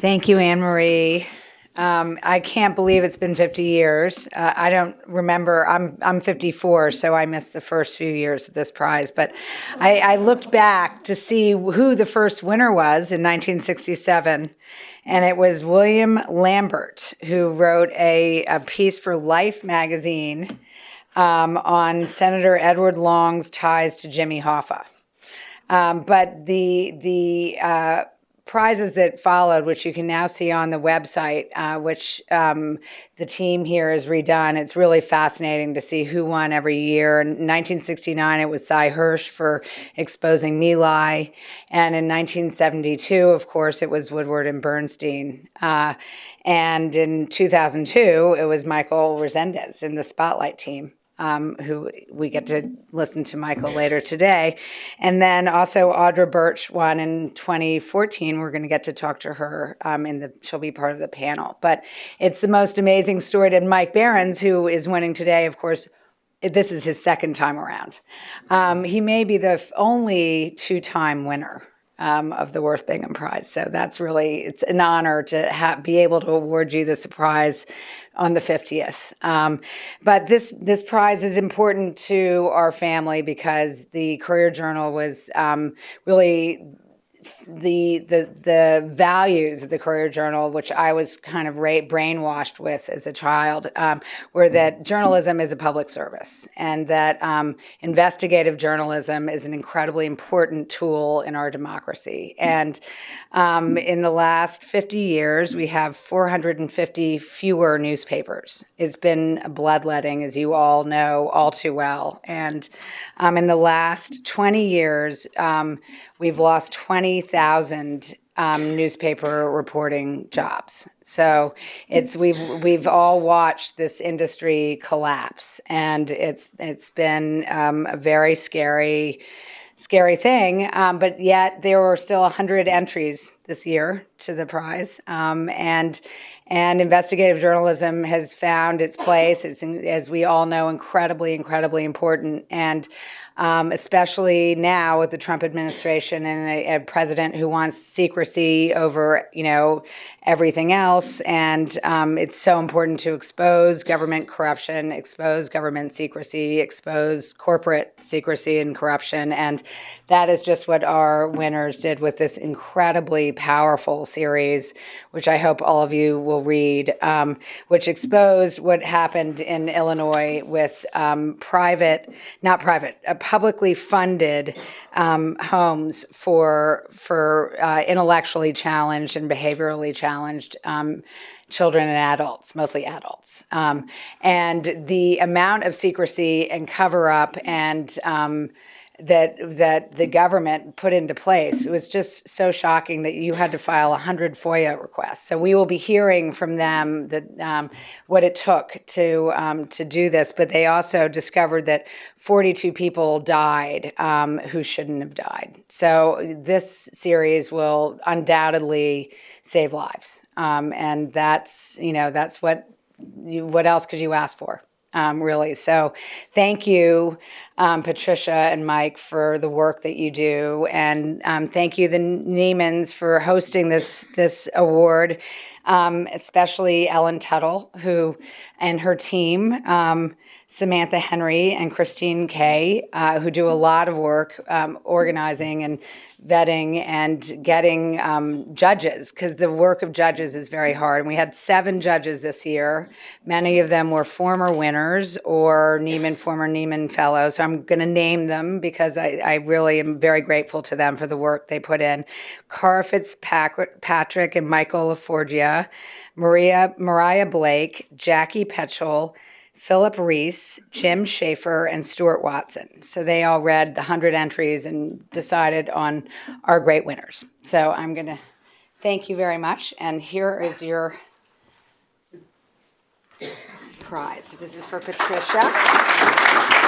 Thank you, Anne Marie. I can't believe it's been 50 years. I don't remember. I'm 54, so I missed the first few years of this prize. But I looked back to see who the first winner was in 1967, and it was William Lambert, who wrote a piece for Life magazine on Senator Edward Long's ties to Jimmy Hoffa. But the prizes that followed, which you can now see on the website, which the team here has redone. It's really fascinating to see who won every year. In 1969, it was Cy Hirsch for exposing My Lai. And in 1972, of course, it was Woodward and Bernstein. And in 2002, it was Michael Resendez in the Spotlight team. Who we get to listen to Michael later today. And then also Audra Birch won in 2014. We're going to get to talk to her she'll be part of the panel. But it's the most amazing story. And Mike Berens, who is winning today, of course, this is his second time around. He may be the only two-time winner of the Worth Bingham Prize. So it's an honor to be able to award you this prize on the 50th. But this prize is important to our family because the Courier-Journal was really the values of the Courier-Journal, which I was kind of brainwashed with as a child, were that journalism is a public service and that investigative journalism is an incredibly important tool in our democracy. And in the last 50 years, we have 450 fewer newspapers. It's been bloodletting, as you all know all too well. And in the last 20 years, we've lost 20,000 newspaper reporting jobs. So we've all watched this industry collapse, and it's been a very scary thing. But yet there were still 100 entries this year to the prize, and investigative journalism has found its place. It's, as we all know, incredibly important, and especially now with the Trump administration and a president who wants secrecy over, everything else. And it's so important to expose government corruption, expose government secrecy, expose corporate secrecy and corruption. And that is just what our winners did with this incredibly powerful series, which I hope all of you will read, which exposed what happened in Illinois with publicly funded homes for intellectually challenged and behaviorally challenged children and adults, mostly adults. And the amount of secrecy and cover-up and that the government put into place, it was just so shocking that you had to file 100 FOIA requests. So we will be hearing from them that what it took to do this. But they also discovered that 42 people died who shouldn't have died. So this series will undoubtedly save lives, and that's what else could you ask for? Really. So thank you, Patricia and Mike, for the work that you do. And thank you, the Niemans, for hosting this award, especially Ellen Tuttle, who and her team, Samantha Henry and Christine Kay, who do a lot of work organizing and vetting and getting judges, because the work of judges is very hard. And we had 7 judges this year. Many of them were former winners or former Nieman fellows. So I'm going to name them because I really am very grateful to them for the work they put in. Cara Fitzpatrick and Michael LaForgia, Mariah Blake, Jackie Petchel, Philip Reese, Jim Schaefer, and Stuart Watson. So they all read the 100 entries and decided on our great winners. So I'm going to thank you very much. And here is your prize. This is for Patricia.